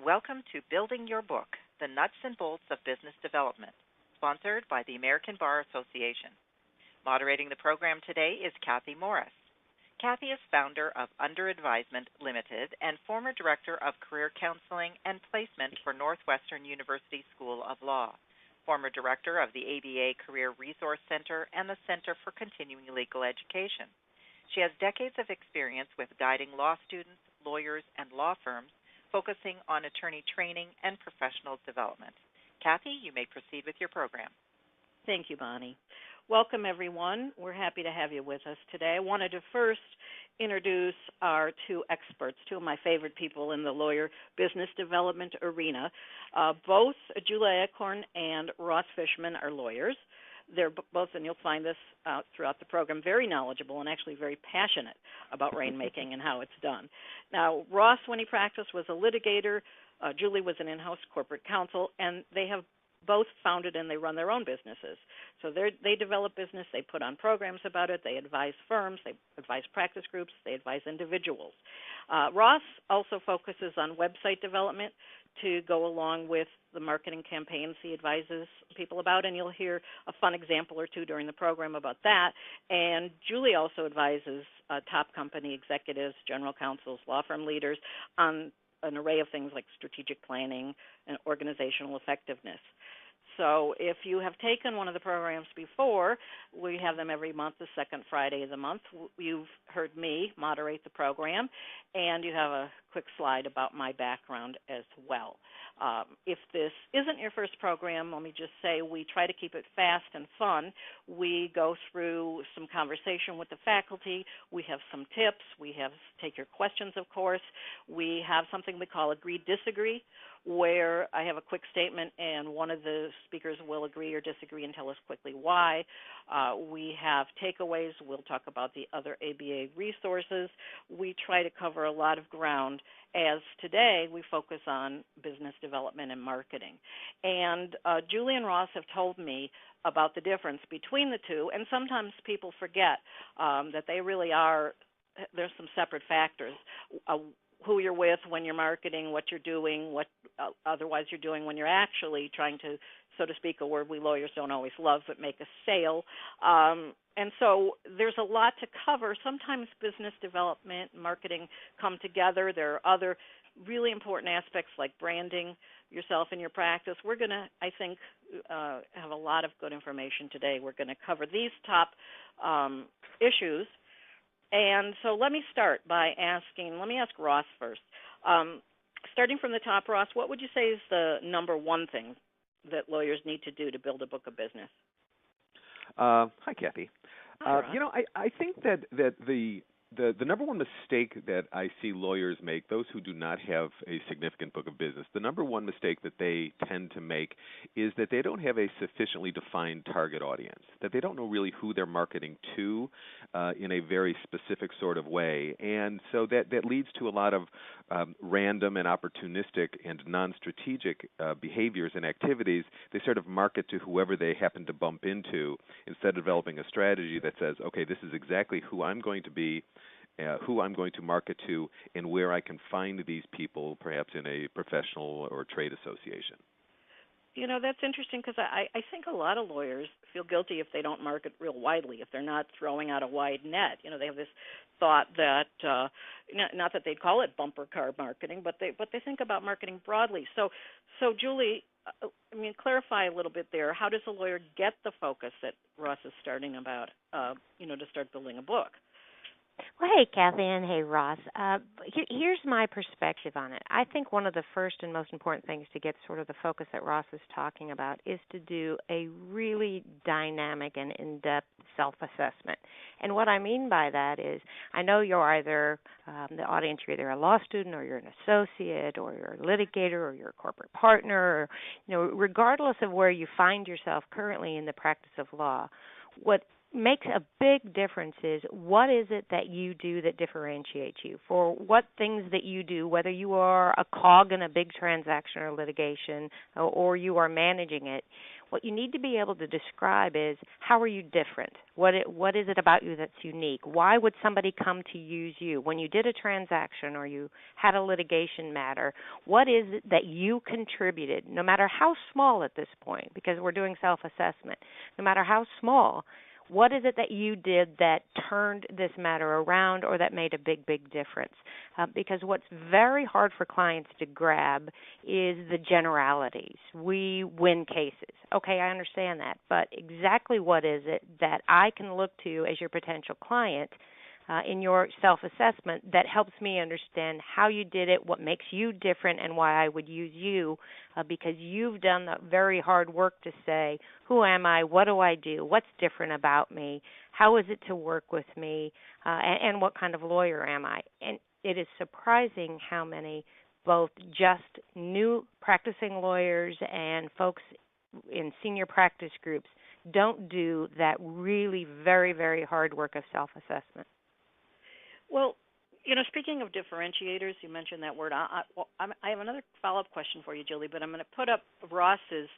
Welcome to Building Your Book, the Nuts and Bolts of Business Development, sponsored by the American Bar Association. Moderating the program today is Kathy Morris. Kathy is founder of Under Advisement Limited and former director of career counseling and placement for Northwestern University School of Law, former director of the ABA Career Resource Center and the Center for Continuing Legal Education. She has decades of experience with guiding law students, lawyers, and law firms, focusing on attorney training and professional development. Kathy, you may proceed with your program. Thank you, Bonnie. Welcome, everyone. We're happy to have you with us today. I wanted to first introduce our two experts, two of my favorite people in the lawyer business development arena. Both Julia Acorn and Ross Fishman are lawyers. They're both, and you'll find this out throughout the program, very knowledgeable and actually very passionate about rainmaking and how it's done. Now, Ross, when he practiced, was a litigator. Julie was an in-house corporate counsel, and they have both founded and they run their own businesses. So they develop business, they put on programs about it, they advise firms, they advise practice groups, they advise individuals. Ross also focuses on website development to go along with the marketing campaigns he advises people about, and you'll hear a fun example or two during the program about that. And Julie also advises top company executives, general counsels, law firm leaders on an array of things like strategic planning and organizational effectiveness. So if you have taken one of the programs before, we have them every month, the second Friday of the month. You've heard me moderate the program, and you have a quick slide about my background as well. If this isn't your first program, let me just say we try to keep it fast and fun. We go through some conversation with the faculty. We have some tips. We have take your questions, of course. We have something we call agree-disagree, where I have a quick statement and one of the speakers will agree or disagree and tell us quickly why. We have takeaways. We'll talk about the other ABA resources. We try to cover a lot of ground, as today we focus on business development and marketing. And Julie and Ross have told me about the difference between the two, and sometimes people forget that they really are, there's some separate factors. Who you're with when you're marketing, what you're doing, what otherwise you're doing when you're actually trying to, so to speak, a word we lawyers don't always love, but make a sale. And so there's a lot to cover. Sometimes business development and marketing come together. There are other really important aspects like branding yourself and your practice. We're going to, I think, have a lot of good information today. We're going to cover these top issues. And so let me start by let me ask Ross first. Starting from the top, Ross, what would you say is the number one thing that lawyers need to do to build a book of business? Hi, Kathy. Hi, Ross. I think that the number one mistake that I see lawyers make, those who do not have a significant book of business, the number one mistake that they tend to make is that they don't have a sufficiently defined target audience, that they don't know really who they're marketing to in a very specific sort of way. And so that leads to a lot of random and opportunistic and non-strategic behaviors and activities. They sort of market to whoever they happen to bump into instead of developing a strategy that says, okay, this is exactly who I'm going to be, who I'm going to market to, and where I can find these people, perhaps in a professional or trade association. You know, that's interesting because I think a lot of lawyers feel guilty if they don't market real widely, if they're not throwing out a wide net. You know, they have this thought that, not that they'd call it bumper car marketing, but they think about marketing broadly. So Julie, clarify a little bit there. How does a lawyer get the focus that Ross is starting about, to start building a book? Well, hey, Kathy, and hey, Ross. Here's my perspective on it. I think one of the first and most important things to get sort of the focus that Ross is talking about is to do a really dynamic and in-depth self-assessment. And what I mean by that is I know you're either, the audience, you're either a law student or you're an associate or you're a litigator or you're a corporate partner, or, regardless of where you find yourself currently in the practice of law, what makes a big difference is what is it that you do that differentiates you. For what things that you do, whether you are a cog in a big transaction or litigation or you are managing it, what you need to be able to describe is how are you different? What is it about you that's unique? Why would somebody come to use you? When you did a transaction or you had a litigation matter, what is it that you contributed, no matter how small at this point, because we're doing self-assessment, no matter how small, what is it that you did that turned this matter around or that made a big, big difference? Because what's very hard for clients to grab is the generalities. We win cases. Okay, I understand that. But exactly what is it that I can look to as your potential client in your self-assessment that helps me understand how you did it, what makes you different, and why I would use you, because you've done the very hard work to say, who am I, what do I do, what's different about me, how is it to work with me, and what kind of lawyer am I? And it is surprising how many both just new practicing lawyers and folks in senior practice groups don't do that really very, very hard work of self-assessment. Well, speaking of differentiators, you mentioned that word. I have another follow-up question for you, Julie, but I'm going to put up Ross's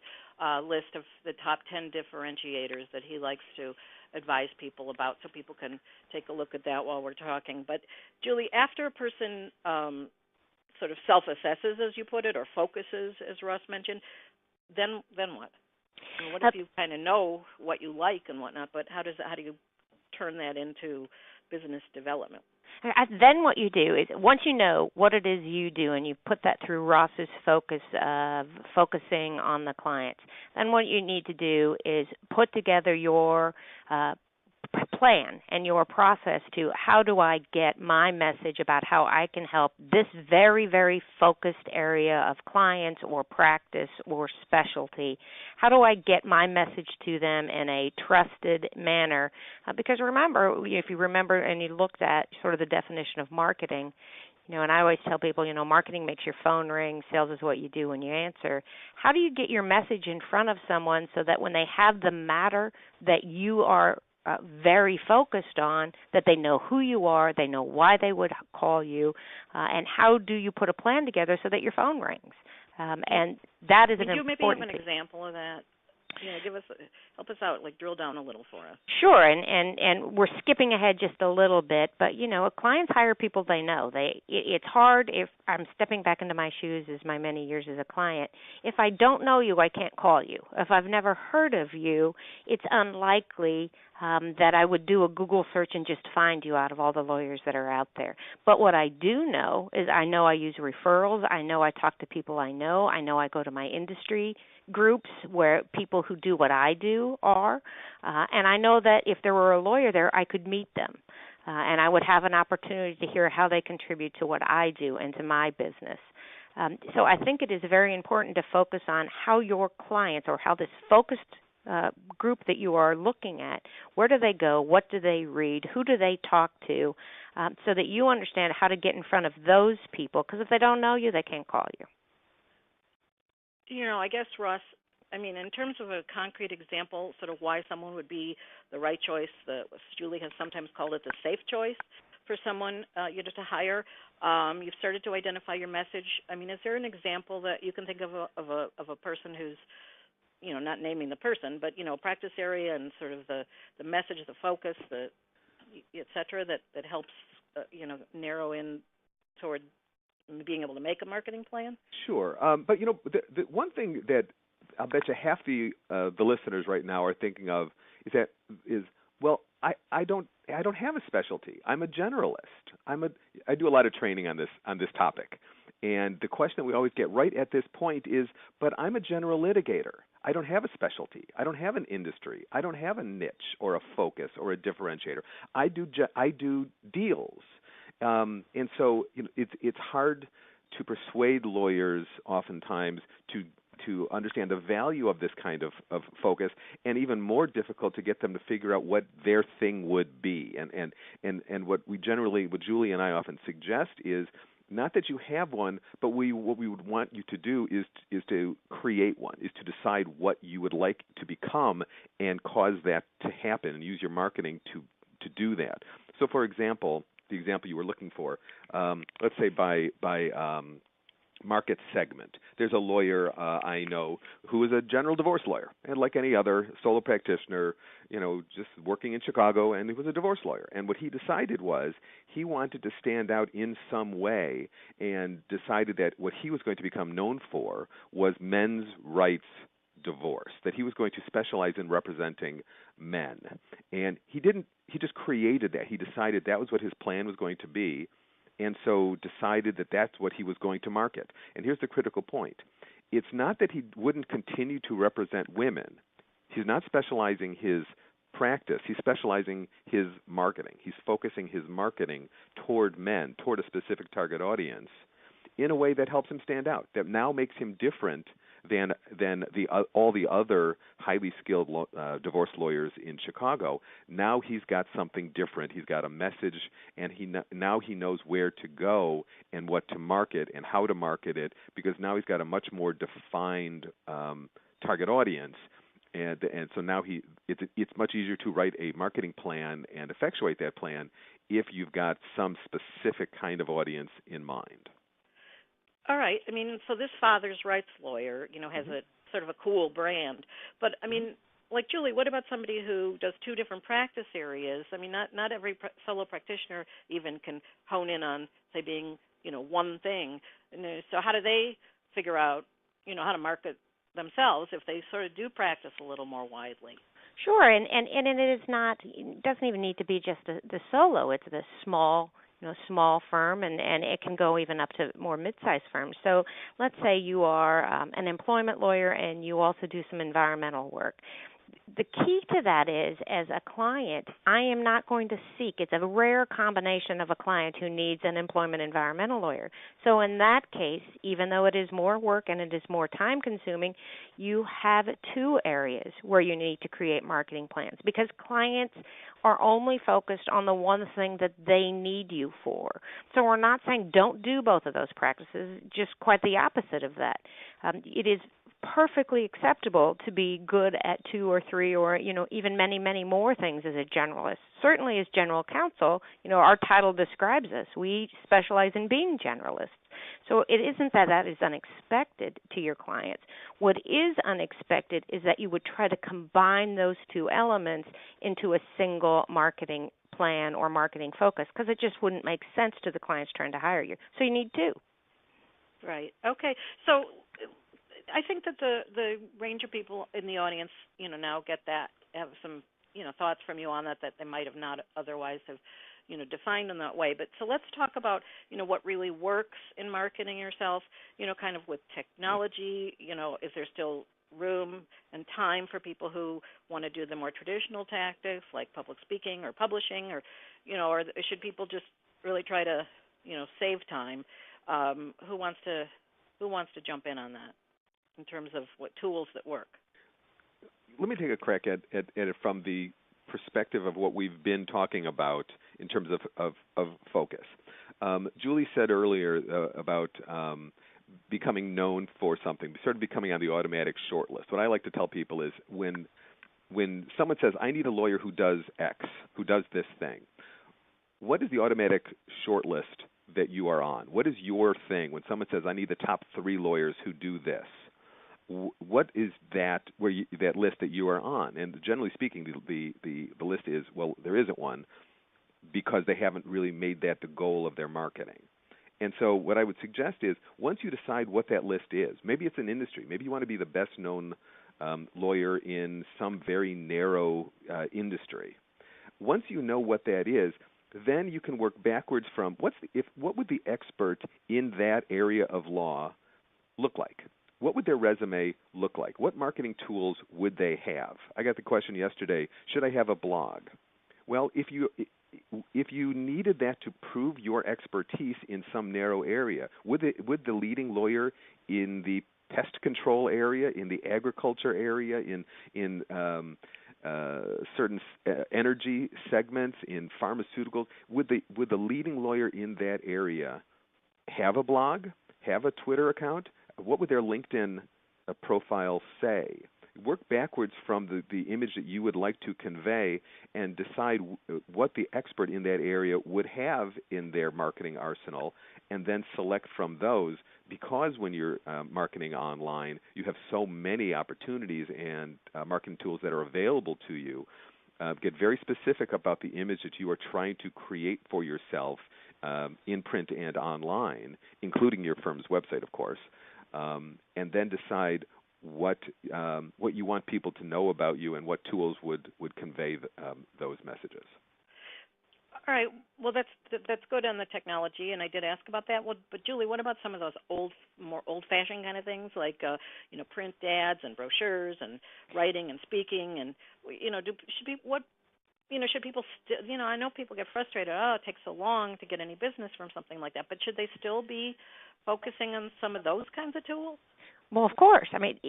list of the top 10 differentiators that he likes to advise people about so people can take a look at that while we're talking. But, Julie, after a person sort of self-assesses, as you put it, or focuses, as Ross mentioned, then what? And what if you kind of know what you like and whatnot, but how do you turn that into business development? Then what you do is, once you know what it is you do and you put that through Ross's focus of focusing on the clients, then what you need to do is put together your plan and your process to how do I get my message about how I can help this very, very focused area of clients or practice or specialty. How do I get my message to them in a trusted manner? Because remember, if you remember and you looked at sort of the definition of marketing, and I always tell people, marketing makes your phone ring, sales is what you do when you answer. How do you get your message in front of someone so that when they have the matter that you are very focused on, that they know who you are, they know why they would call you, and how do you put a plan together so that your phone rings? And that is an important piece. Would you maybe have an example of that? Help us out, drill down a little for us. Sure, and we're skipping ahead just a little bit, but clients hire people they know. It's hard if I'm stepping back into my shoes as my many years as a client. If I don't know you, I can't call you. If I've never heard of you, it's unlikely that I would do a Google search and just find you out of all the lawyers that are out there. But what I do know is I know I use referrals. I know I talk to people I know. I know I go to my industry groups where people who do what I do are. And I know that if there were a lawyer there, I could meet them. And I would have an opportunity to hear how they contribute to what I do and to my business. So I think it is very important to focus on how your clients or how this focused group that you are looking at, where do they go, what do they read, who do they talk to, so that you understand how to get in front of those people, because if they don't know you, they can't call you. I guess, Ross, in terms of a concrete example, sort of why someone would be the right choice, Julie has sometimes called it the safe choice for someone to hire. You've started to identify your message. Is there an example that you can think of a person who's, not naming the person, but, practice area and sort of the message, the focus, et cetera, that helps, narrow in toward being able to make a marketing plan? Sure. But, the one thing that I'll bet you half the listeners right now are thinking of is I don't have a specialty. I'm a generalist. I do a lot of training on this topic. And the question that we always get right at this point is, but I'm a general litigator. I don't have a specialty. I don't have an industry. I don't have a niche or a focus or a differentiator. I do deals. And so it's hard to persuade lawyers oftentimes to understand the value of this kind of focus, and even more difficult to get them to figure out what their thing would be. And what Julie and I often suggest is not that you have one, but what we would want you to do is to create one, is to decide what you would like to become and cause that to happen and use your marketing to do that. So, for example, the example you were looking for, let's say by market segment. There's a lawyer I know who is a general divorce lawyer, and like any other solo practitioner, just working in Chicago, and he was a divorce lawyer. And what he decided was he wanted to stand out in some way, and decided that what he was going to become known for was men's rights divorce, that he was going to specialize in representing men. And he just created that. He decided that was what his plan was going to be, and so decided that that's what he was going to market. And here's the critical point. It's not that he wouldn't continue to represent women. He's not specializing his practice. He's specializing his marketing. He's focusing his marketing toward men, toward a specific target audience, in a way that helps him stand out, that now makes him different than all the other highly skilled divorce lawyers in Chicago. Now he's got something different. He's got a message, and now he knows where to go and what to market and how to market it, because now he's got a much more defined target audience. And so now it's much easier to write a marketing plan and effectuate that plan if you've got some specific kind of audience in mind. All right. I mean, so this father's rights lawyer, has a sort of a cool brand. But, I mean, like Julie, what about somebody who does two different practice areas? I mean, not every solo practitioner even can hone in on, say, being, one thing. And so how do they figure out, how to market themselves if they sort of do practice a little more widely? Sure, and it doesn't even need to be just the solo. It's the small firm, and it can go even up to more mid-sized firms. So let's say you are an employment lawyer and you also do some environmental work. The key to that is, as a client, I am not going to seek. It's a rare combination of a client who needs an employment environmental lawyer. So in that case, even though it is more work and it is more time-consuming, you have two areas where you need to create marketing plans, because clients are only focused on the one thing that they need you for. So we're not saying don't do both of those practices, just quite the opposite of that. It is perfectly acceptable to be good at two or three or, even many, many more things as a generalist. Certainly as general counsel, our title describes us. We specialize in being generalists. So it isn't that is unexpected to your clients. What is unexpected is that you would try to combine those two elements into a single marketing plan or marketing focus, because it just wouldn't make sense to the clients trying to hire you. So you need two. Right. Okay. So I think that the range of people in the audience, now get that, have some, thoughts from you on that they might have not otherwise have, defined in that way. But so let's talk about, what really works in marketing yourself, kind of with technology. Is there still room and time for people who want to do the more traditional tactics like public speaking or publishing, or should people just really try to, save time? Who wants to jump in on that, in terms of what tools that work? Let me take a crack at it from the perspective of what we've been talking about in terms of focus. Julie said earlier about becoming known for something, sort of becoming on the automatic short list. What I like to tell people is when someone says, I need a lawyer who does X, who does this thing, what is the automatic short list that you are on? What is your thing? When someone says, I need the top 3 lawyers who do this, what is that that list that you are on? And generally speaking, the list is, well, there isn't one, because they haven't really made that the goal of their marketing. And so what I would suggest is, once you decide what that list is, maybe it's an industry, maybe you want to be the best known lawyer in some very narrow industry. Once you know what that is, then you can work backwards from what would the expert in that area of law look like? What would their resume look like? What marketing tools would they have? I got the question yesterday, should I have a blog? Well, if you needed that to prove your expertise in some narrow area, would the leading lawyer in the pest control area, in the agriculture area, in certain energy segments, in pharmaceuticals, would the leading lawyer in that area have a blog, have a Twitter account? What would their LinkedIn profile say? Work backwards from the image that you would like to convey and decide what the expert in that area would have in their marketing arsenal, and then select from those, because when you're marketing online, you have so many opportunities and marketing tools that are available to you. Get very specific about the image that you are trying to create for yourself in print and online, including your firm's website, of course, and then decide what you want people to know about you and what tools would convey those messages. All right. Well, that's good on the technology, and I did ask about that. Well, but Julie, what about some of those more old-fashioned kind of things, like print ads and brochures and writing and speaking, and should people still? I know people get frustrated. Oh, it takes so long to get any business from something like that. But should they still be focusing on some of those kinds of tools? Well, of course. I mean,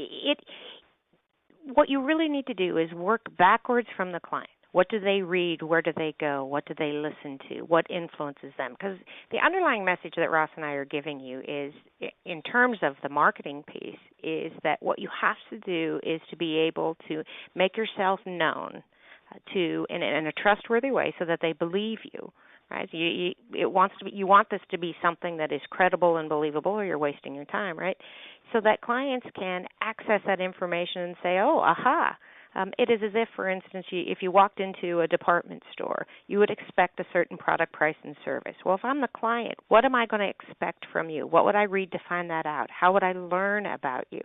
what you really need to do is work backwards from the client. What do they read? Where do they go? What do they listen to? What influences them? Because the underlying message that Ross and I are giving you is, in terms of the marketing piece, is that what you have to do is to be able to make yourself known in a trustworthy way so that they believe you. Right? You want this to be something that is credible and believable, or you're wasting your time, right? So that clients can access that information and say, oh, aha. It is as if, for instance, if you walked into a department store, you would expect a certain product, price, and service. Well, if I'm the client, what am I going to expect from you? What would I read to find that out? How would I learn about you?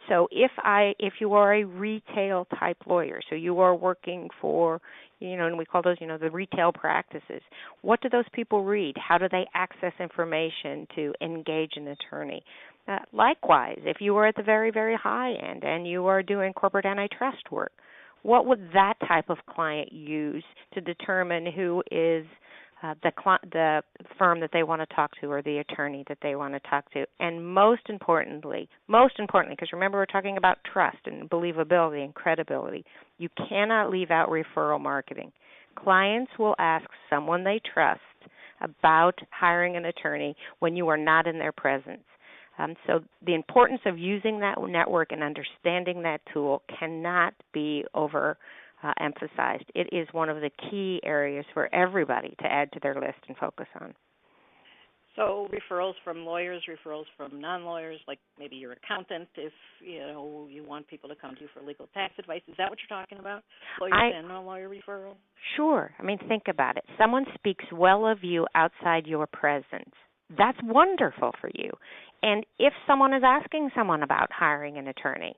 So if you are a retail type lawyer, so you are working for, and we call those, the retail practices, what do those people read? How do they access information to engage an attorney? Likewise, if you are at the very, very high end and you are doing corporate antitrust work, what would that type of client use to determine who is the firm that they want to talk to or the attorney that they want to talk to? And most importantly, because remember we're talking about trust and believability and credibility, you cannot leave out referral marketing. Clients will ask someone they trust about hiring an attorney when you are not in their presence. So the importance of using that network and understanding that tool cannot be overemphasized. It is one of the key areas for everybody to add to their list and focus on. So referrals from lawyers, referrals from non-lawyers, like maybe your accountant, if you want people to come to you for legal tax advice. Is that what you're talking about? Lawyers and non-lawyer referrals? Sure. I mean, think about it. Someone speaks well of you outside your presence. That's wonderful for you. And if someone is asking someone about hiring an attorney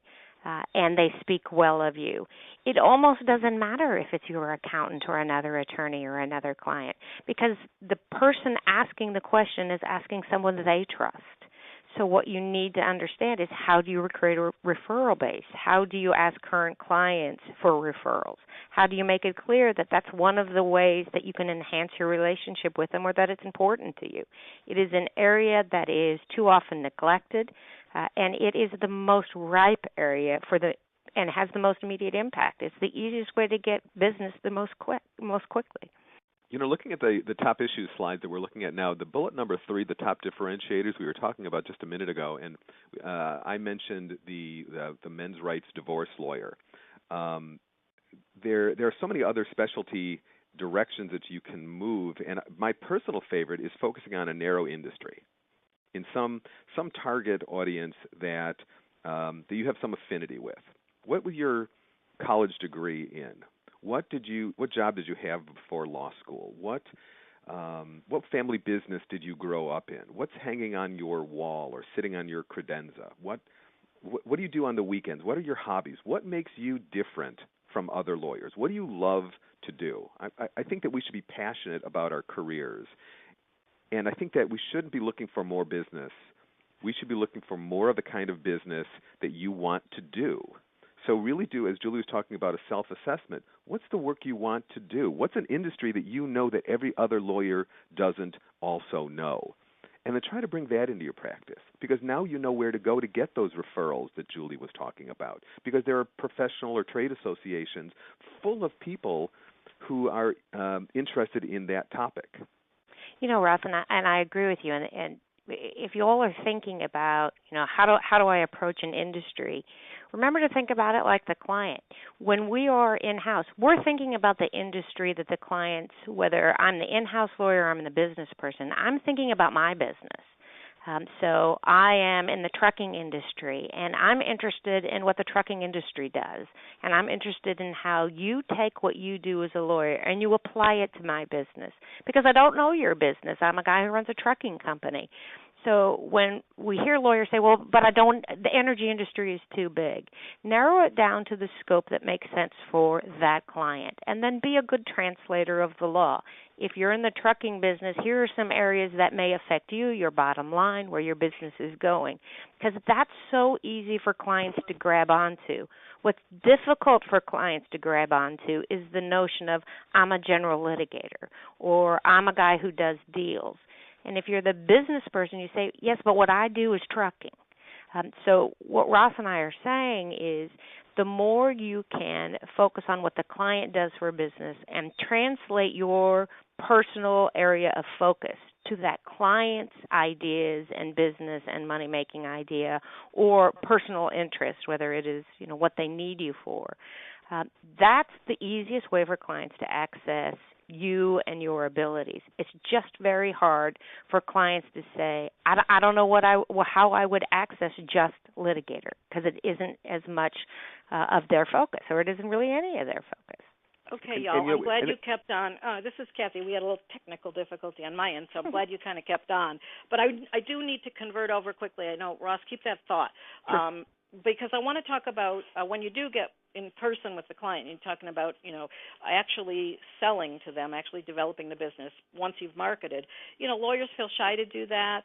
and they speak well of you, it almost doesn't matter if it's your accountant or another attorney or another client, because the person asking the question is asking someone they trust. So what you need to understand is, how do you create a referral base? How do you ask current clients for referrals? How do you make it clear that that's one of the ways that you can enhance your relationship with them, or that it's important to you? It is an area that is too often neglected, and it is the most ripe area and has the most immediate impact. It's the easiest way to get business the most quickly. Looking at the top issues slides that we're looking at now, the bullet number 3, the top differentiators, we were talking about just a minute ago, and I mentioned the men's rights divorce lawyer. There are so many other specialty directions that you can move, and my personal favorite is focusing on a narrow industry, in some target audience that you have some affinity with. What was your college degree in? What job did you have before law school? What family business did you grow up in? What's hanging on your wall or sitting on your credenza? What do you do on the weekends? What are your hobbies? What makes you different from other lawyers? What do you love to do? I think that we should be passionate about our careers, and I think that we shouldn't be looking for more business. We should be looking for more of the kind of business that you want to do. So really do, as Julie was talking about, a self-assessment. What's the work you want to do? What's an industry that you know that every other lawyer doesn't also know? And then try to bring that into your practice, because now you know where to go to get those referrals that Julie was talking about, because there are professional or trade associations full of people who are interested in that topic. Ross, and I agree with you, and if you all are thinking about, how do I approach an industry, remember to think about it like the client. When we are in-house, we're thinking about the industry that the clients, whether I'm the in-house lawyer or I'm the business person, I'm thinking about my business. So I am in the trucking industry, and I'm interested in what the trucking industry does, and I'm interested in how you take what you do as a lawyer and you apply it to my business, because I don't know your business. I'm a guy who runs a trucking company. So when we hear lawyers say, well, but the energy industry is too big, narrow it down to the scope that makes sense for that client, and then be a good translator of the law. If you're in the trucking business, here are some areas that may affect you, your bottom line, where your business is going, because that's so easy for clients to grab onto. What's difficult for clients to grab onto is the notion of, I'm a general litigator, or I'm a guy who does deals. And if you're the business person, you say, yes, but what I do is trucking. So what Ross and I are saying is, the more you can focus on what the client does for a business and translate your personal area of focus to that client's ideas and business and money-making idea or personal interest, whether it is what they need you for, that's the easiest way for clients to access you and your abilities. It's just very hard for clients to say, I don't know how I would access just litigator, because it isn't as much of their focus, or it isn't really any of their focus. Okay, y'all, I'm glad you kept on. This is Kathy. We had a little technical difficulty on my end, so I'm glad you kind of kept on. But I do need to convert over quickly. I know, Ross, keep that thought. Sure. Because I want to talk about when you do get in person with the client, you're talking about, actually selling to them, actually developing the business once you've marketed. Lawyers feel shy to do that.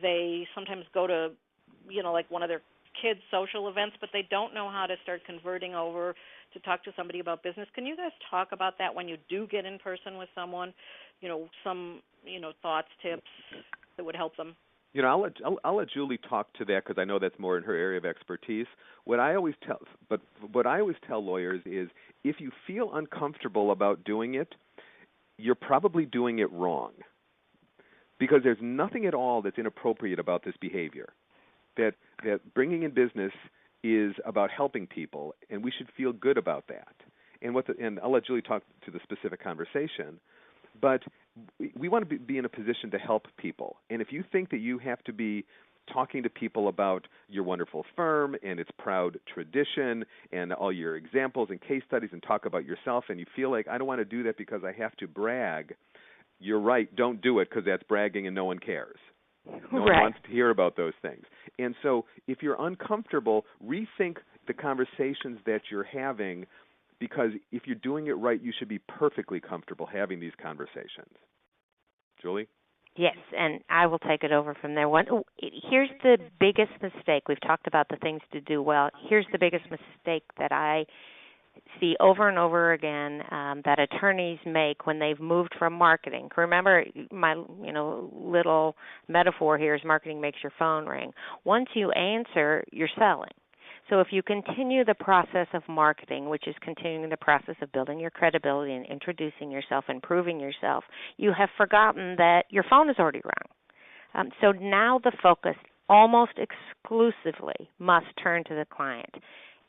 They sometimes go to, like one of their kids' social events, but they don't know how to start converting over to talk to somebody about business. Can you guys talk about that when you do get in person with someone? Some, thoughts, tips that would help them? I'll let Julie talk to that, because I know that's more in her area of expertise. What I always tell lawyers is, if you feel uncomfortable about doing it, you're probably doing it wrong, because there's nothing at all that's inappropriate about this behavior. That bringing in business is about helping people, and we should feel good about that. And I'll let Julie talk to the specific conversation, but we want to be in a position to help people. And if you think that you have to be talking to people about your wonderful firm and its proud tradition and all your examples and case studies and talk about yourself, and you feel like, I don't want to do that because I have to brag, you're right, don't do it, because that's bragging and no one cares. No one wants to hear about those things. And so if you're uncomfortable, rethink the conversations that you're having, because if you're doing it right, you should be perfectly comfortable having these conversations. Julie? Yes, and I will take it over from there. Here's the biggest mistake. We've talked about the things to do well. Here's the biggest mistake that I see over and over again that attorneys make when they've moved from marketing. Remember, my little metaphor here is marketing makes your phone ring. Once you answer, you're selling. So if you continue the process of marketing, which is continuing the process of building your credibility and introducing yourself and proving yourself, you have forgotten that your phone is already rung. So now the focus almost exclusively must turn to the client.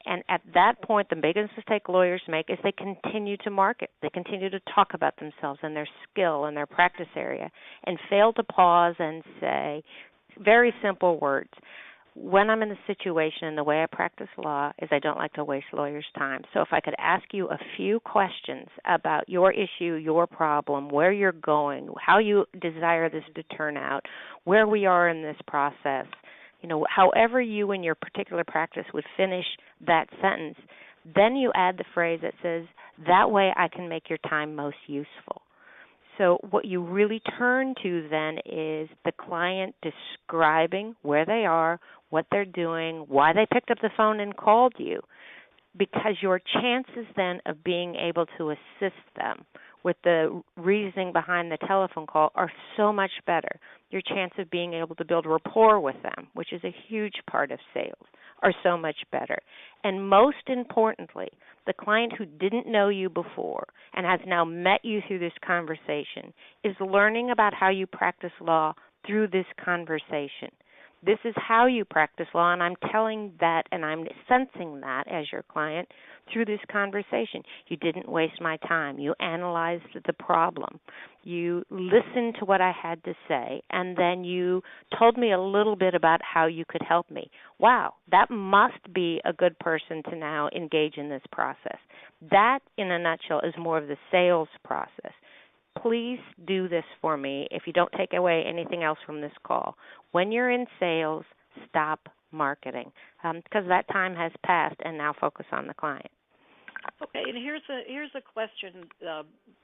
And at that point, the biggest mistake lawyers make is they continue to market. They continue to talk about themselves and their skill and their practice area, and fail to pause and say very simple words. When I'm in the situation and the way I practice law is I don't like to waste lawyers' time. So if I could ask you a few questions about your issue, your problem, where you're going, how you desire this to turn out, where we are in this process, however you in your particular practice would finish that sentence, then you add the phrase that says, that way I can make your time most useful. So what you really turn to then is the client describing where they are, what they're doing, why they picked up the phone and called you, because your chances then of being able to assist them with the reasoning behind the telephone call are so much better. Your chance of being able to build rapport with them, which is a huge part of sales, are so much better. And most importantly, the client who didn't know you before and has now met you through this conversation is learning about how you practice law through this conversation. This is how you practice law, and I'm telling that and I'm sensing that as your client through this conversation. You didn't waste my time. You analyzed the problem. You listened to what I had to say, and then you told me a little bit about how you could help me. Wow, that must be a good person to now engage in this process. That, in a nutshell, is more of the sales process. Please do this for me if you don't take away anything else from this call. When you're in sales, stop marketing because that time has passed, and now focus on the client. Okay, and here's a question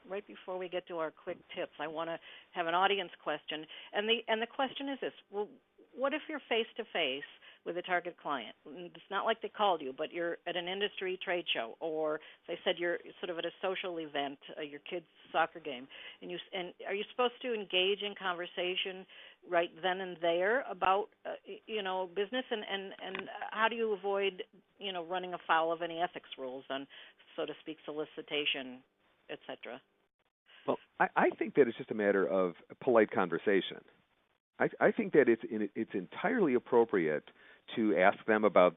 right before we get to our quick tips. I want to have an audience question, and the question is this: well, what if you're face to face with a target client? It's not like they called you, but you're at an industry trade show, or they said you're sort of at a social event, your kid's soccer game, and are you supposed to engage in conversation right then and there about business, and how do you avoid running afoul of any ethics rules on, so to speak, solicitation, etc.? Well, I think that it's just a matter of polite conversation. I think that it's entirely appropriate to ask them about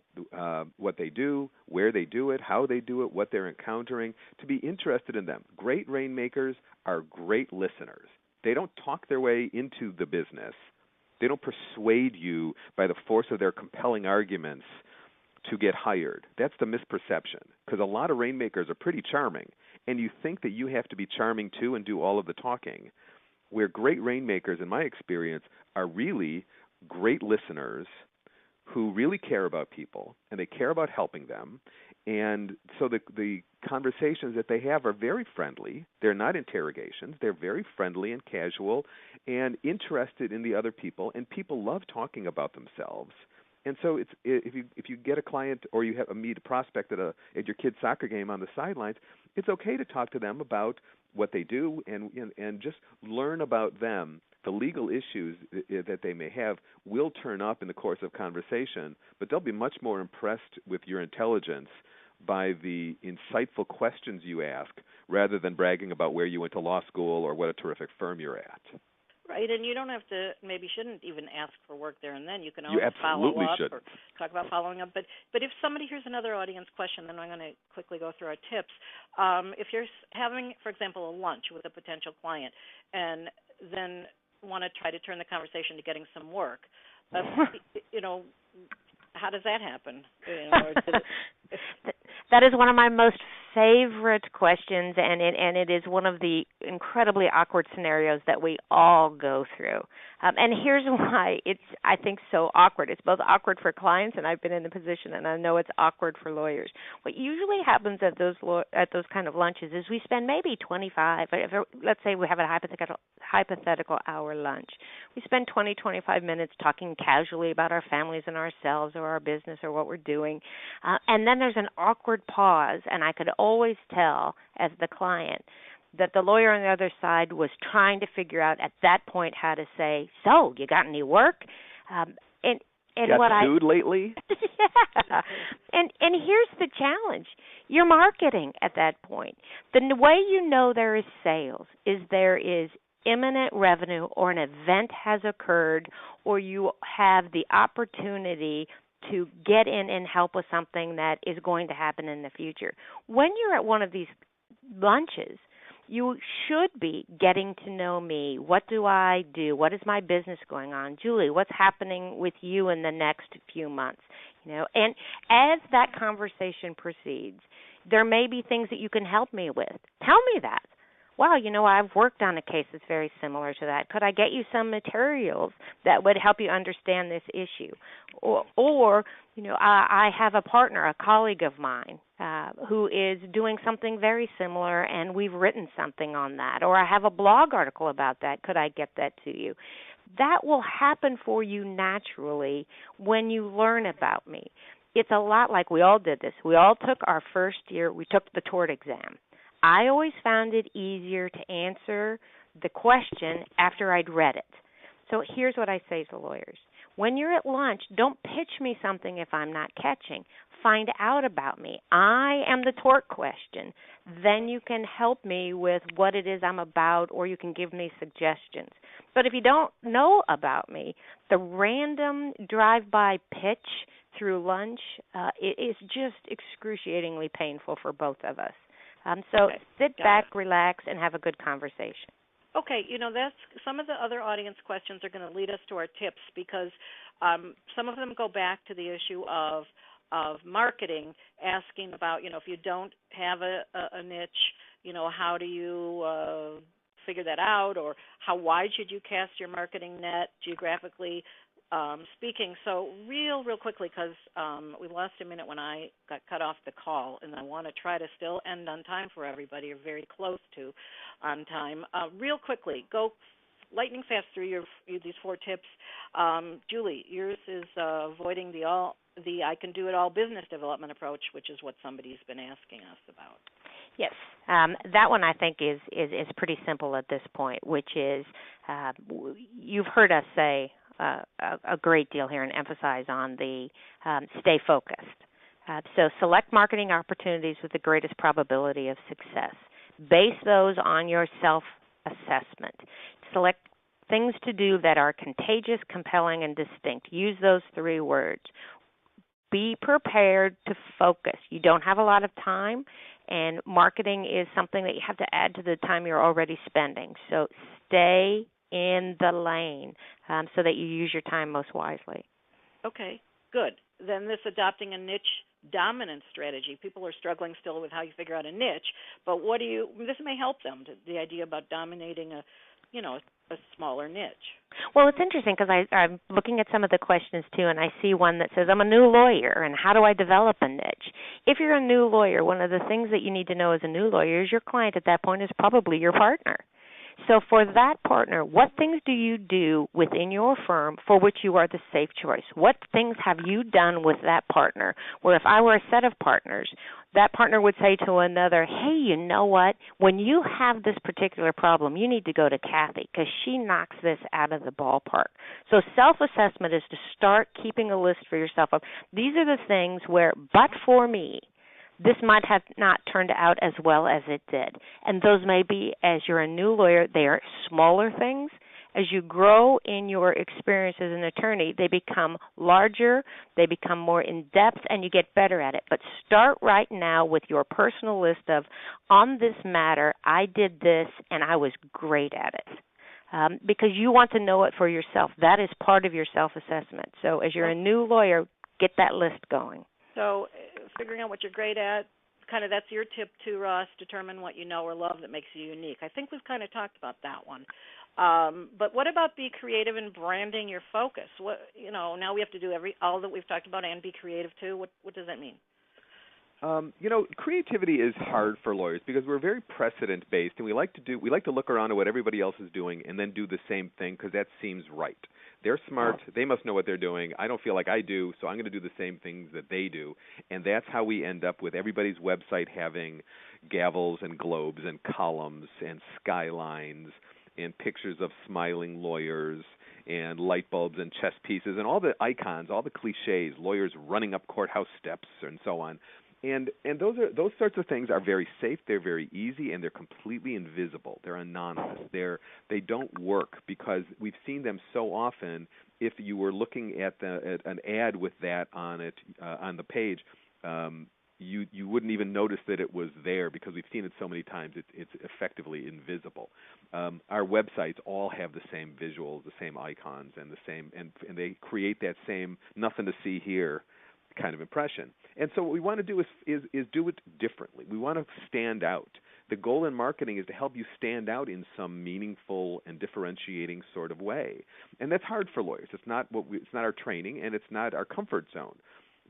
what they do, where they do it, how they do it, what they're encountering, to be interested in them. Great rainmakers are great listeners. They don't talk their way into the business. They don't persuade you by the force of their compelling arguments to get hired. That's the misperception, because a lot of rainmakers are pretty charming, and you think that you have to be charming too and do all of the talking, where great rainmakers, in my experience, are really great listeners who really care about people, and they care about helping them. And so the conversations that they have are very friendly. They're not interrogations. They're very friendly and casual and interested in the other people, and people love talking about themselves. And so if you get a client or you meet a prospect at your kid's soccer game on the sidelines, it's okay to talk to them about what they do and just learn about them. The legal issues that they may have will turn up in the course of conversation, but they'll be much more impressed with your intelligence by the insightful questions you ask rather than bragging about where you went to law school or what a terrific firm you're at. Right, and you don't have to, maybe shouldn't even ask for work there and then. You can always follow up should. or talk about following up. But if somebody, here's another audience question, then I'm going to quickly go through our tips. If you're having, for example, a lunch with a potential client and then want to try to turn the conversation to getting some work, how does that happen? That is one of my most favorite questions, and it is one of the incredibly awkward scenarios that we all go through. And here's why it's, I think, so awkward. It's both awkward for clients, and I've been in the position, and I know it's awkward for lawyers. What usually happens at those kind of lunches is we spend maybe 25. Let's say we have a hypothetical hour lunch. We spend 20, 25 minutes talking casually about our families and ourselves or our business or what we're doing, and then there's an awkward pause, and I could always tell as the client that the lawyer on the other side was trying to figure out at that point how to say, "So, you got any work?" And got sued lately? Yeah. And here's the challenge. You're marketing at that point. The way you know there is sales is there is imminent revenue or an event has occurred or you have the opportunity to get in and help with something that is going to happen in the future. When you're at one of these lunches, you should be getting to know me. What do I do? What is my business going on? Julie, what's happening with you in the next few months? And as that conversation proceeds, there may be things that you can help me with. Tell me that. Wow, I've worked on a case that's very similar to that. Could I get you some materials that would help you understand this issue? Or I have a partner, a colleague of mine, who is doing something very similar, and we've written something on that. Or I have a blog article about that. Could I get that to you? That will happen for you naturally when you learn about me. It's a lot like we all did this. We all took our first year, we took the tort exam. I always found it easier to answer the question after I'd read it. So here's what I say to lawyers. When you're at lunch, don't pitch me something if I'm not catching. find out about me. I am the torque question. Then you can help me with what it is I'm about, or you can give me suggestions. But if you don't know about me, the random drive-by pitch through lunch, it is just excruciatingly painful for both of us. So sit back, relax, and have a good conversation. Okay, that's some of the other audience questions are going to lead us to our tips, because some of them go back to the issue of marketing, asking about, if you don't have a niche, how do you figure that out, or how wide should you cast your marketing net geographically speaking. So real quickly, because we lost a minute when I got cut off the call, and I want to try to still end on time for everybody, or very close to on time. Real quickly, go lightning fast through these 4 tips. Julie, yours is avoiding the I can do it all business development approach, which is what somebody's been asking us about. Yes, that one I think is pretty simple at this point, which is you've heard us say a great deal here and emphasize on the stay focused. So select marketing opportunities with the greatest probability of success. Base those on your self-assessment. Select things to do that are contagious, compelling, and distinct. Use those 3 words. Be prepared to focus. You don't have a lot of time, and marketing is something that you have to add to the time you're already spending. So stay in the lane so that you use your time most wisely. Okay, good. Then this adopting a niche dominant strategy. People are struggling still with how you figure out a niche, but this may help them, the idea about dominating a smaller niche. Well, it's interesting because I'm looking at some of the questions too, and I see one that says, I'm a new lawyer, and how do I develop a niche? If you're a new lawyer, one of the things that you need to know as a new lawyer is your client at that point is probably your partner. So for that partner, what things do you do within your firm for which you are the safe choice? What things have you done with that partner? Where if I were a set of partners, that partner would say to another, hey, you know what? When you have this particular problem, you need to go to Kathy because she knocks this out of the ballpark. So self-assessment is to start keeping a list for yourself of these are the things where, but for me, this might have not turned out as well as it did. And those may be, as you're a new lawyer, they are smaller things. As you grow in your experience as an attorney, they become larger, they become more in-depth, and you get better at it. But start right now with your personal list of, on this matter, I did this, and I was great at it. Because you want to know it for yourself. That is part of your self-assessment. So as you're a new lawyer, get that list going. So figuring out what you're great at, kind of that's your tip too, Ross, determine what you know or love that makes you unique. I think we've kind of talked about that one. But what about be creative in branding your focus? What now we have to do all that we've talked about and be creative too. What does that mean? Creativity is hard for lawyers because we're very precedent-based, and we like to look around at what everybody else is doing and then do the same thing because that seems right. They're smart. They must know what they're doing. I don't feel like I do, so I'm going to do the same things that they do. And that's how we end up with everybody's website having gavels and globes and columns and skylines and pictures of smiling lawyers and light bulbs and chess pieces and all the icons, all the cliches, lawyers running up courthouse steps and so on. And those sorts of things are very safe, they're very easy, and they're completely invisible. They're anonymous. They don't work because we've seen them so often. If you were looking at an ad with that on it on the page, you wouldn't even notice that it was there because we've seen it so many times. It's effectively invisible. Our websites all have the same visuals, the same icons, and the same, and they create that same nothing to see here kind of impression. And so what we want to do is do it differently. We want to stand out. The goal in marketing is to help you stand out in some meaningful and differentiating sort of way. And that's hard for lawyers. It's not our training, and it's not our comfort zone.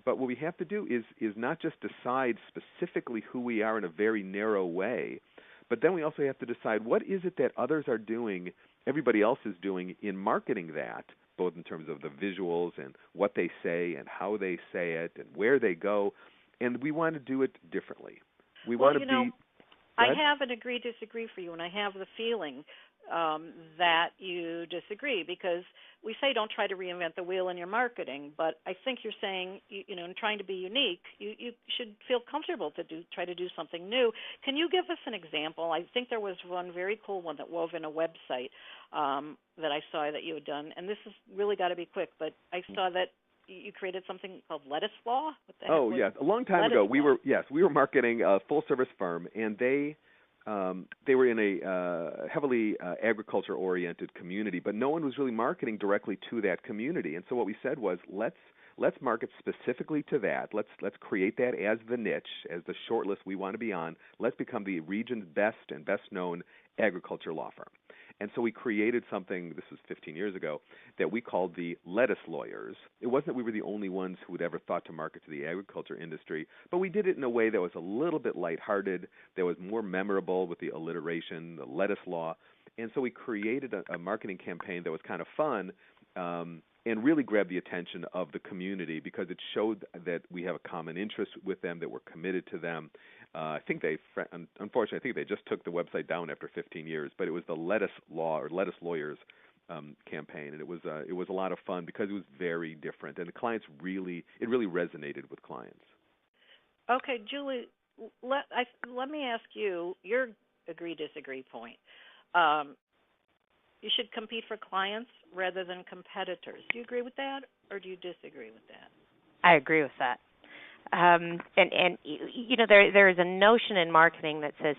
But what we have to do is not just decide specifically who we are in a very narrow way, but then we also have to decide what is it that others are doing, everybody else is doing in marketing that, both in terms of the visuals and what they say and how they say it and where they go, and we want to do it differently. We want to be. I have an agree-disagree for you, and I have the feeling that you disagree, because we say don't try to reinvent the wheel in your marketing, but I think you're saying, in trying to be unique, you should feel comfortable to try to do something new. Can you give us an example? I think there was one very cool one that wove in a website that I saw that you had done, and this has really got to be quick, but I saw that you created something called Lettuce Law. What the heck yes, a long time ago we were marketing a full service firm, and they were in a heavily agriculture-oriented community, but no one was really marketing directly to that community. And so what we said was, let's market specifically to that. Let's create that as the niche, as the short list we want to be on. Let's become the region's best and best-known agriculture law firm. And so we created something, this was 15 years ago, that we called the Lettuce Lawyers. It wasn't that we were the only ones who had ever thought to market to the agriculture industry, but we did it in a way that was a little bit lighthearted, that was more memorable with the alliteration, the lettuce law. And so we created a marketing campaign that was kind of fun and really grabbed the attention of the community because it showed that we have a common interest with them, that we're committed to them. Unfortunately, I think they just took the website down after 15 years, but it was the Lettuce Law or Lettuce Lawyers campaign, and it was a lot of fun because it was very different, and the clients really resonated with clients. Okay, Julie, let me ask you your agree-disagree point. You should compete for clients rather than competitors. Do you agree with that, or do you disagree with that? I agree with that. And there is a notion in marketing that says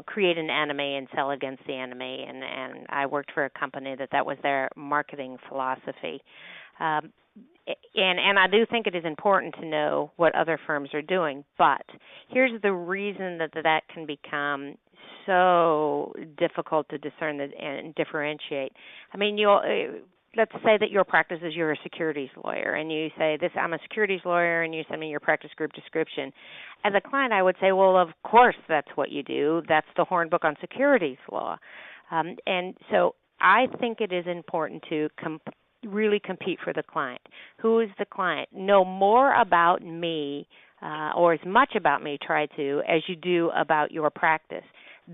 create an enemy and sell against the enemy, and I worked for a company that was their marketing philosophy. And I do think it is important to know what other firms are doing, but here's the reason that can become so difficult to discern and differentiate. I mean, let's say that your practice is you're a securities lawyer, and you say, I'm a securities lawyer, and you send me your practice group description. As a client, I would say, well, of course that's what you do. That's the Hornbook on securities law. And so I think it is important to really compete for the client. Who is the client? Know more about me, or as much about me, try to, as you do about your practice.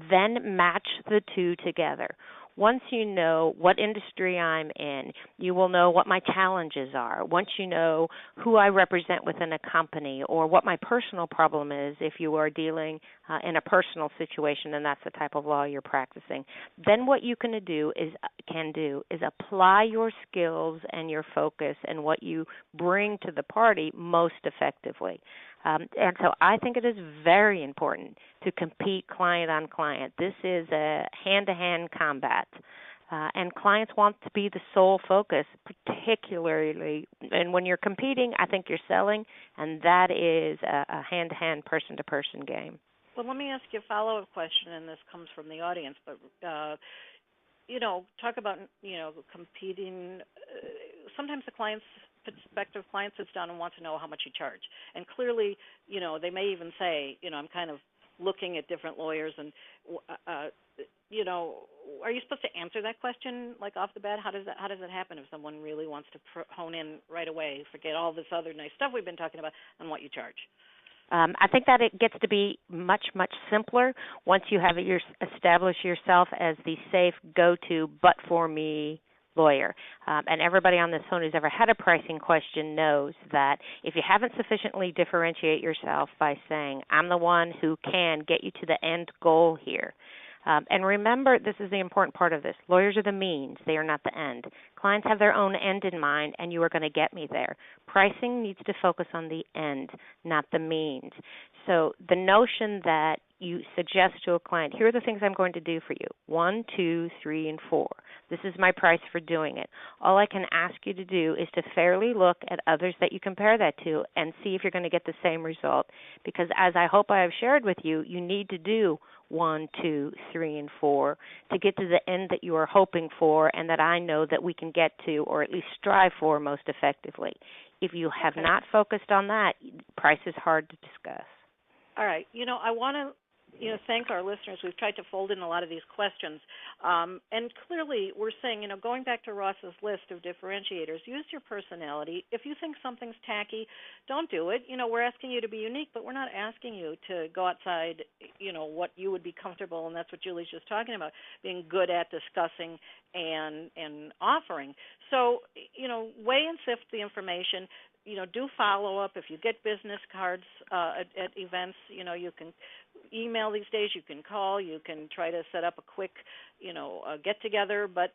Then match the two together. Once you know what industry I'm in, you will know what my challenges are. Once you know who I represent within a company or what my personal problem is if you are dealing in a personal situation and that's the type of law you're practicing, then what you can do is apply your skills and your focus and what you bring to the party most effectively. And so I think it is very important to compete client on client. This is a hand-to-hand combat, and clients want to be the sole focus, particularly. And when you're competing, I think you're selling, and that is a hand-to-hand, person-to-person game. Well, let me ask you a follow-up question, and this comes from the audience, but talk about competing. Sometimes the prospective client sits down and wants to know how much you charge. And clearly, they may even say, I'm kind of looking at different lawyers and, are you supposed to answer that question like off the bat? How does it happen if someone really wants to hone in right away, forget all this other nice stuff we've been talking about, and what you charge? I think that it gets to be much, much simpler once you have establish yourself as the safe go-to but-for-me lawyer. And everybody on this phone who's ever had a pricing question knows that if you haven't sufficiently differentiate yourself by saying, I'm the one who can get you to the end goal here. And remember, this is the important part of this. Lawyers are the means. They are not the end. Clients have their own end in mind, and you are going to get me there. Pricing needs to focus on the end, not the means. So the notion that you suggest to a client, here are the things I'm going to do for you, 1, 2, 3, and 4. This is my price for doing it. All I can ask you to do is to fairly look at others that you compare that to and see if you're going to get the same result. Because as I hope I have shared with you, you need to do 1, 2, 3, and 4 to get to the end that you are hoping for and that I know that we can get to or at least strive for most effectively. If you have not focused on that, price is hard to discuss. All right. I want to, thank our listeners. We've tried to fold in a lot of these questions. And clearly we're saying, going back to Ross's list of differentiators, use your personality. If you think something's tacky, don't do it. We're asking you to be unique, but we're not asking you to go outside, what you would be comfortable, and that's what Julie's just talking about, being good at discussing and offering. So, weigh and sift the information. Do follow up. If you get business cards at events, you can email these days, you can call, you can try to set up a quick, get-together. But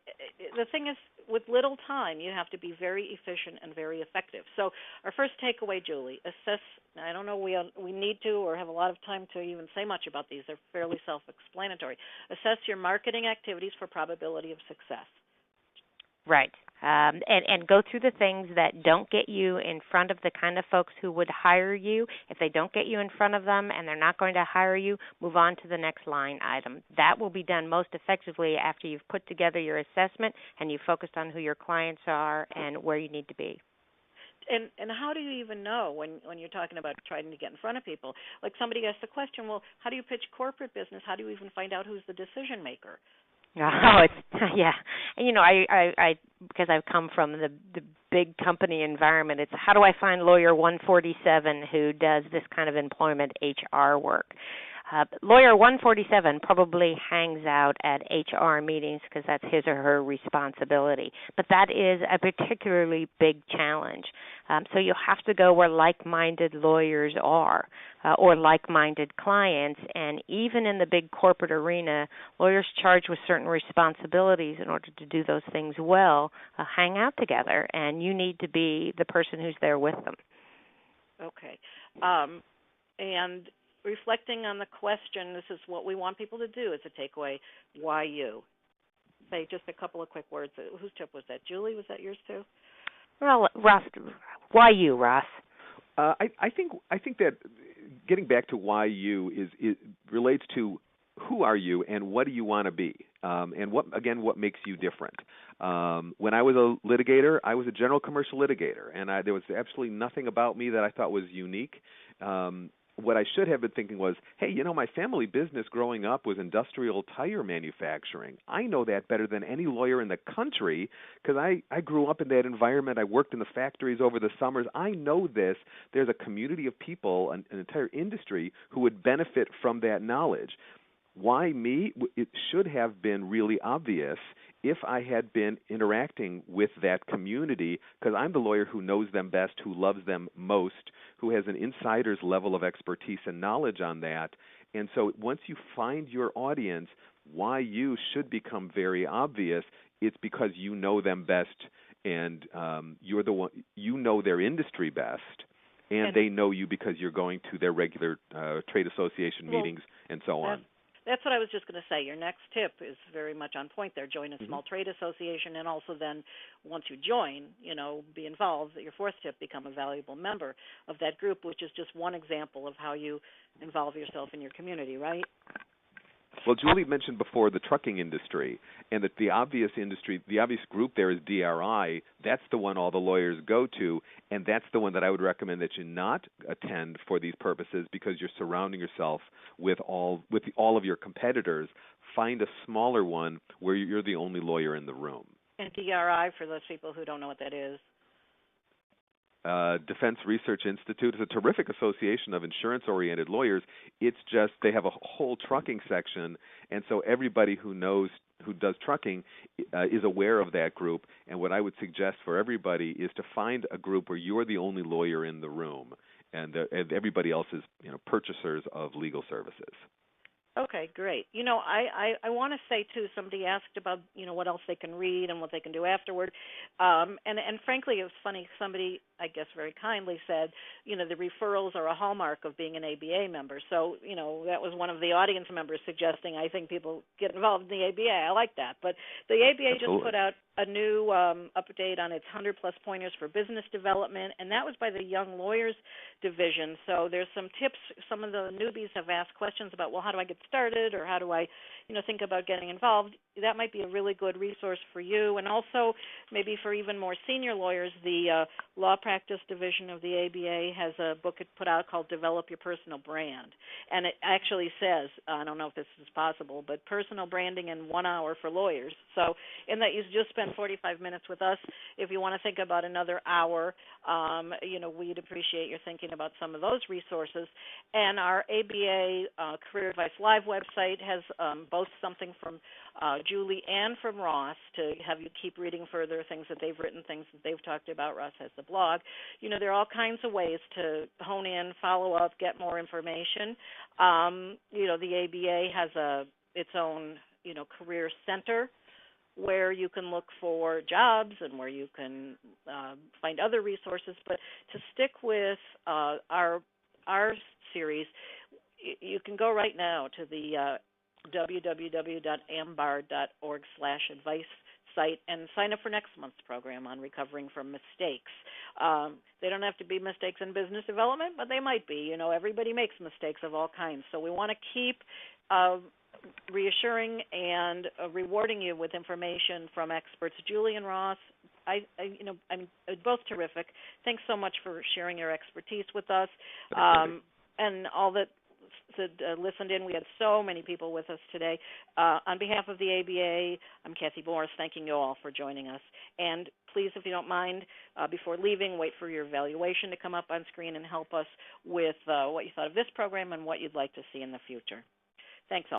the thing is, with little time, you have to be very efficient and very effective. So our first takeaway, Julie, assess. I don't know we need to or have a lot of time to even say much about these. They're fairly self-explanatory. Assess your marketing activities for probability of success. Right. And go through the things that don't get you in front of the kind of folks who would hire you. If they don't get you in front of them and they're not going to hire you, move on to the next line item. That will be done most effectively after you've put together your assessment and you've focused on who your clients are and where you need to be. And how do you even know when you're talking about trying to get in front of people? Like somebody asked the question, well, how do you pitch corporate business? How do you even find out who's the decision maker? Oh, it's yeah. And I because I've come from the big company environment, it's how do I find lawyer 147 who does this kind of employment HR work? Lawyer 147 probably hangs out at HR meetings because that's his or her responsibility. But that is a particularly big challenge. So you'll have to go where like-minded lawyers are or like-minded clients. And even in the big corporate arena, lawyers charged with certain responsibilities in order to do those things well hang out together. And you need to be the person who's there with them. Okay. And reflecting on the question, this is what we want people to do as a takeaway. Why you? Say just a couple of quick words. Whose tip was that? Julie, was that yours too? Well, Ross, why you, Ross? I think that getting back to why you is relates to who are you and what do you want to be, and what makes you different. When I was a litigator, I was a general commercial litigator, and there was absolutely nothing about me that I thought was unique. What I should have been thinking was, hey, my family business growing up was industrial tire manufacturing. I know that better than any lawyer in the country because I grew up in that environment. I worked in the factories over the summers. I know this. There's a community of people, an entire industry, who would benefit from that knowledge. Why me? It should have been really obvious if I had been interacting with that community, because I'm the lawyer who knows them best, who loves them most, who has an insider's level of expertise and knowledge on that. And so once you find your audience, why you should become very obvious. It's because you know them best, and you're the one, their industry best, and they know you because you're going to their regular trade association meetings and so on. That's what I was just going to say. Your next tip is very much on point there. Join a small trade association, and also then once you join, be involved. Your fourth tip, become a valuable member of that group, which is just one example of how you involve yourself in your community, right? Well, Julie mentioned before the trucking industry, and that the obvious group there is DRI. That's the one all the lawyers go to, and that's the one that I would recommend that you not attend for these purposes because you're surrounding yourself with all of your competitors. Find a smaller one where you're the only lawyer in the room. And DRI, for those people who don't know what that is? Defense Research Institute is a terrific association of insurance-oriented lawyers. It's just they have a whole trucking section, and so everybody who does trucking is aware of that group. And what I would suggest for everybody is to find a group where you're the only lawyer in the room, and everybody else is purchasers of legal services. Okay, great. I want to say, too, somebody asked about, what else they can read and what they can do afterward. And frankly, it was funny. Somebody, I guess very kindly said, the referrals are a hallmark of being an ABA member. So, that was one of the audience members suggesting, I think people get involved in the ABA. I like that. But the ABA Absolutely. Just put out a new update on its 100-plus pointers for business development, and that was by the Young Lawyers Division. So there's some tips. Some of the newbies have asked questions about, well, how do I get started, or how do I, think about getting involved, that might be a really good resource for you. And also, maybe for even more senior lawyers, the Law Practice Division of the ABA has a book it put out called Develop Your Personal Brand. And it actually says, I don't know if this is possible, but personal branding in 1 hour for lawyers. So in that you just spend 45 minutes with us. If you want to think about another hour, we'd appreciate your thinking about some of those resources. And our ABA Career Advice Live website has both something from Julie and from Ross to have you keep reading further things that they've written, things that they've talked about. Ross has the blog. There are all kinds of ways to hone in, follow up, get more information. The ABA has its own, career center where you can look for jobs and where you can find other resources. But to stick with our series, you can go right now to the www.ambar.org/advice site and sign up for next month's program on recovering from mistakes. They don't have to be mistakes in business development, but they might be. Everybody makes mistakes of all kinds. So we want to keep reassuring and rewarding you with information from experts. Julie and Ross, I'm both terrific. Thanks so much for sharing your expertise with us. And all that listened in. We had so many people with us today. On behalf of the ABA, I'm Kathy Morris, thanking you all for joining us. And please, if you don't mind, before leaving, wait for your evaluation to come up on screen and help us with what you thought of this program and what you'd like to see in the future. Thanks all.